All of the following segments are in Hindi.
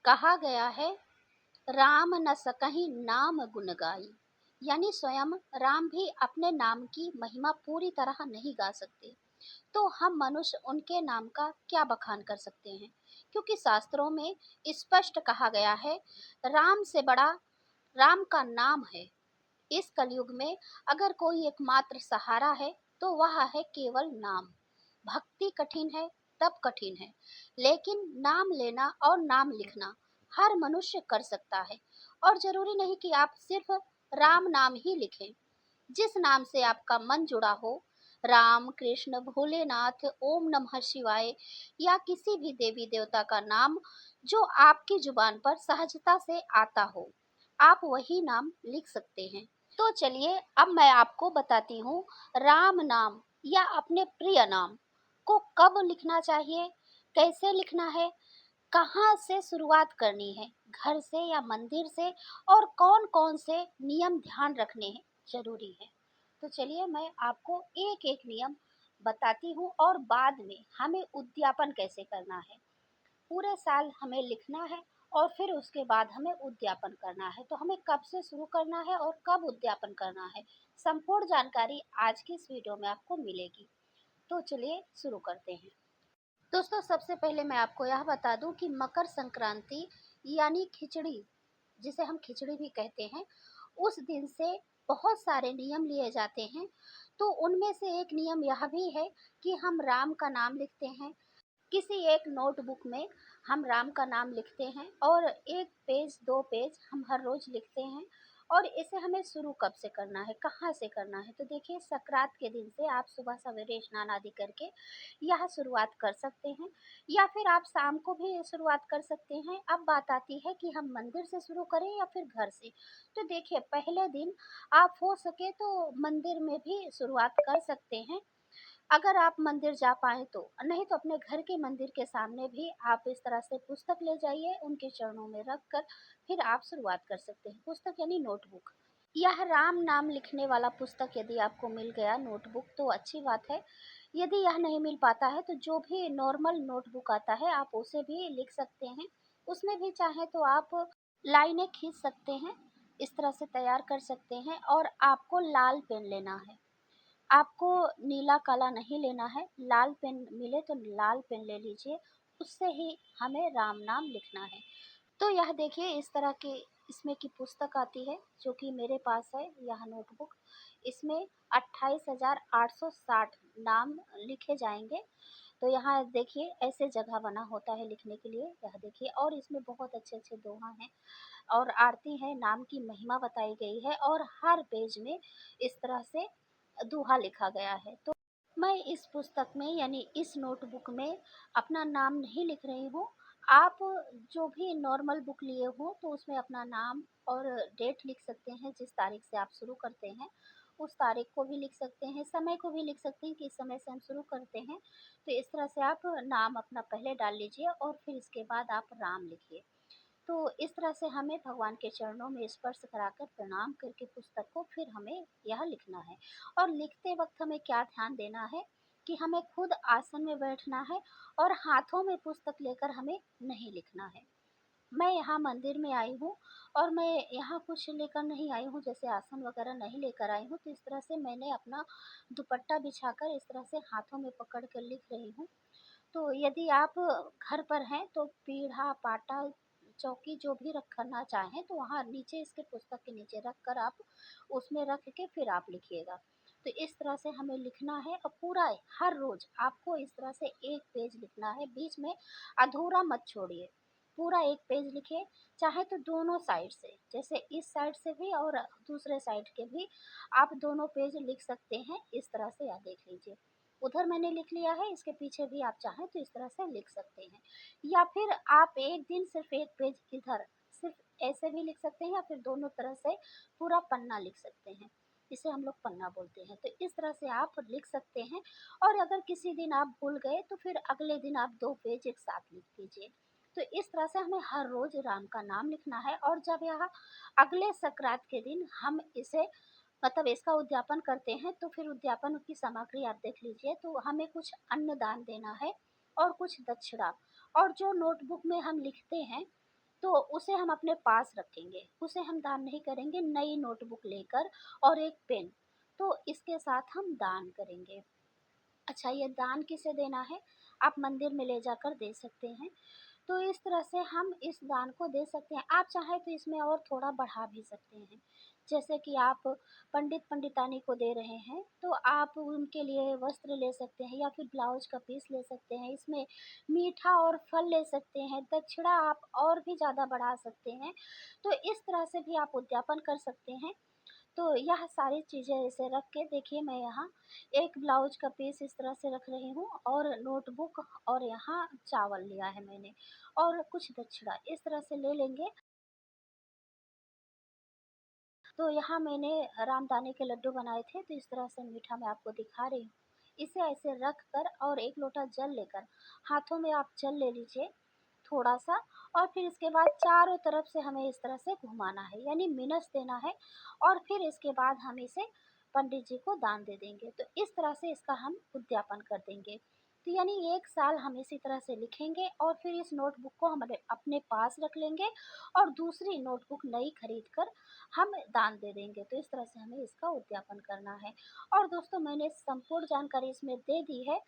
कहा गया है, राम न सकहीं नाम गुण गाई। यानी स्वयं राम भी अपने नाम की महिमा पूरी तरह नहीं गा सकते, तो हम मनुष्य उनके नाम का क्या बखान कर सकते हैं। क्योंकि शास्त्रों में स्पष्ट कहा गया है, राम से बड़ा राम का नाम है। इस कलयुग में अगर कोई एकमात्र सहारा है तो वह है केवल नाम। भक्ति कठिन है, तप कठिन है, लेकिन नाम लेना और नाम लिखना हर मनुष्य कर सकता है। और जरूरी नहीं कि आप सिर्फ राम नाम ही लिखें। जिस नाम से आपका मन जुड़ा हो, राम, कृष्ण, भोलेनाथ, ओम नमः शिवाय या किसी भी देवी देवता का नाम जो आपकी जुबान पर सहजता से आता हो, आप वही नाम लिख सकते हैं। तो चलिए अब मैं आपको बताती हूँ, राम नाम या अपने प्रिय नाम को कब लिखना चाहिए, कैसे लिखना है, कहाँ से शुरुआत करनी है, घर से या मंदिर से, और कौन कौन से नियम ध्यान रखने हैं जरूरी है। तो चलिए मैं आपको एक एक नियम बताती हूँ और बाद में हमें उद्यापन कैसे करना है। पूरे साल हमें लिखना है और फिर उसके बाद हमें उद्यापन करना है। तो हमें कब से शुरू करना है और कब उद्यापन करना है, संपूर्ण जानकारी आज की इस वीडियो में आपको मिलेगी। तो चलिए शुरू करते हैं। दोस्तों सबसे पहले मैं आपको यह बता दूं कि मकर संक्रांति यानी खिचड़ी, जिसे हम खिचड़ी भी कहते हैं, उस दिन से बहुत सारे नियम लिए जाते हैं। तो उनमें से एक नियम यह भी है कि हम राम का नाम लिखते हैं। किसी एक नोटबुक में हम राम का नाम लिखते हैं और एक पेज दो पेज हम हर रोज लिखते हैं। और इसे हमें शुरू कब से करना है, कहाँ से करना है, तो देखिए संक्रांत के दिन से आप सुबह सवेरे स्नान आदि करके यह शुरुआत कर सकते हैं, या फिर आप शाम को भी शुरुआत कर सकते हैं। अब बात आती है कि हम मंदिर से शुरू करें या फिर घर से। तो देखिए पहले दिन आप हो सके तो मंदिर में भी शुरुआत कर सकते हैं, अगर आप मंदिर जा पाए तो। नहीं तो अपने घर के मंदिर के सामने भी आप इस तरह से पुस्तक ले जाइए, उनके चरणों में रख कर फिर आप शुरुआत कर सकते हैं। पुस्तक यानी नोटबुक। यह राम नाम लिखने वाला पुस्तक यदि आपको मिल गया नोटबुक तो अच्छी बात है। यदि यह नहीं मिल पाता है तो जो भी नॉर्मल नोटबुक आता है आप उसे भी लिख सकते हैं। उसमें भी चाहे तो आप लाइनें खींच सकते हैं, इस तरह से तैयार कर सकते हैं। और आपको लाल पेन लेना है, आपको नीला काला नहीं लेना है। लाल पेन मिले तो लाल पेन ले लीजिए, उससे ही हमें राम नाम लिखना है। तो यह देखिए इस तरह की इसमें की पुस्तक आती है जो कि मेरे पास है, यह नोटबुक। इसमें 28,860 नाम लिखे जाएंगे। तो यहाँ देखिए ऐसे जगह बना होता है लिखने के लिए, यह देखिए। और इसमें बहुत अच्छे अच्छे दोहा हैं और आरती है, नाम की महिमा बताई गई है, और हर पेज में इस तरह से दोहा लिखा गया है। तो मैं इस पुस्तक में यानी इस नोटबुक में अपना नाम नहीं लिख रही हूँ। आप जो भी नॉर्मल बुक लिए हो तो उसमें अपना नाम और डेट लिख सकते हैं, जिस तारीख से आप शुरू करते हैं उस तारीख को भी लिख सकते हैं, समय को भी लिख सकते हैं कि इस समय से हम शुरू करते हैं। तो इस तरह से आप नाम अपना पहले डाल लीजिए और फिर इसके बाद आप राम लिखिए। तो इस तरह से हमें भगवान के चरणों में स्पर्श कराकर प्रणाम करके पुस्तक को फिर हमें यह लिखना है। और लिखते वक्त हमें क्या ध्यान देना है कि हमें खुद आसन में बैठना है और हाथों में पुस्तक लेकर हमें नहीं लिखना है। मैं यहाँ मंदिर में आई हूँ और मैं यहाँ कुछ लेकर नहीं आई हूँ, जैसे आसन वगैरह नहीं लेकर आई हूँ। तो इस तरह से मैंने अपना दुपट्टा बिछाकर इस तरह से हाथों में पकड़ कर लिख रही हूँ। तो यदि आप घर पर हैं तो पीढ़ा, पाटा, चौकी जो भी रखना चाहें तो वहाँ नीचे इसके पुस्तक के नीचे रख कर आप उसमें रख के फिर आप लिखिएगा। तो इस तरह से हमें लिखना है और पूरा हर रोज आपको इस तरह से एक पेज लिखना है, बीच में अधूरा मत छोड़िए। पूरा एक पेज लिखिए, चाहे तो दोनों साइड से, जैसे इस साइड से भी और दूसरे साइड के भी आप दोनों पेज लिख सकते हैं। इस तरह से आप देख लीजिए, उधर मैंने लिख लिया है, इसके पीछे भी आप चाहें तो इस तरह से लिख सकते हैं। या फिर आप एक दिन सिर्फ एक पेज इधर सिर्फ ऐसे भी लिख सकते हैं, या फिर दोनों तरह से पूरा पन्ना लिख सकते हैं, इसे हम लोग पन्ना बोलते हैं। तो इस तरह से आप लिख सकते हैं। और अगर किसी दिन आप भूल गए तो फिर अगले दिन आप दो पेज एक साथ लिख दीजिए। तो इस तरह से हमें हर रोज राम का नाम लिखना है। और जब यह अगले संक्रांत के दिन हम इसे मतलब इसका उद्यापन करते हैं तो फिर उद्यापन की सामग्री आप देख लीजिए। तो हमें कुछ अन्नदान देना है और कुछ दक्षिणा। और जो नोटबुक में हम लिखते हैं तो उसे हम अपने पास रखेंगे, उसे हम दान नहीं करेंगे। नई नोटबुक लेकर और एक पेन, तो इसके साथ हम दान करेंगे। अच्छा, ये दान किसे देना है? आप मंदिर में ले जाकर दे सकते हैं। तो इस तरह से हम इस दान को दे सकते हैं। आप चाहें तो इसमें और थोड़ा बढ़ा भी सकते हैं। जैसे कि आप पंडित पंडितानी को दे रहे हैं, तो आप उनके लिए वस्त्र ले सकते हैं या फिर ब्लाउज का पीस ले सकते हैं। इसमें मीठा और फल ले सकते हैं। दक्षिणा आप और भी ज़्यादा बढ़ा सकते हैं। तो इस तरह से भी आप उद्यापन कर सकते हैं। तो यह सारी चीज़ें ऐसे रख के देखिए, मैं यहाँ एक ब्लाउज का पीस इस तरह से रख रही हूँ और नोटबुक और यहाँ चावल लिया है मैंने और कुछ दक्षिणा इस तरह से ले लेंगे। तो यहाँ मैंने रामदाने के लड्डू बनाए थे, तो इस तरह से मीठा मैं आपको दिखा रही हूँ। इसे ऐसे रख कर और एक लोटा जल लेकर हाथों में आप जल ले लीजिए थोड़ा-सा, और फिर इसके बाद चारों तरफ से हमें इस तरह से घुमाना है, यानी मिनस देना है, और फिर इसके बाद हम इसे पंडित जी को दान दे देंगे। तो इस तरह से इसका हम उद्यापन कर देंगे। तो यानी 1 साल हम इसी तरह से लिखेंगे और फिर इस नोटबुक को हम अपने पास रख लेंगे और दूसरी नोटबुक नई खरीद कर हम दान दे देंगे। तो इस तरह से हमें इसका उद्यापन करना है। और दोस्तों, मैंने संपूर्ण जानकारी इसमें दे दी है,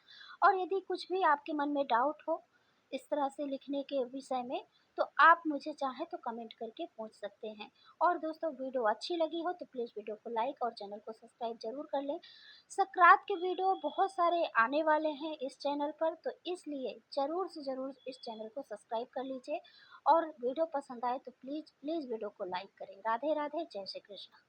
और यदि कुछ भी आपके मन में डाउट हो इस तरह से लिखने के विषय में, तो आप मुझे चाहें तो कमेंट करके पूछ सकते हैं। और दोस्तों, वीडियो अच्छी लगी हो तो प्लीज़ वीडियो को लाइक और चैनल को सब्सक्राइब ज़रूर कर लें। संक्रांत के वीडियो बहुत सारे आने वाले हैं इस चैनल पर, तो इसलिए ज़रूर से ज़रूर इस चैनल को सब्सक्राइब कर लीजिए, और वीडियो पसंद आए तो प्लीज़ प्लीज़ वीडियो को लाइक करें। राधे राधे, जय श्री कृष्ण।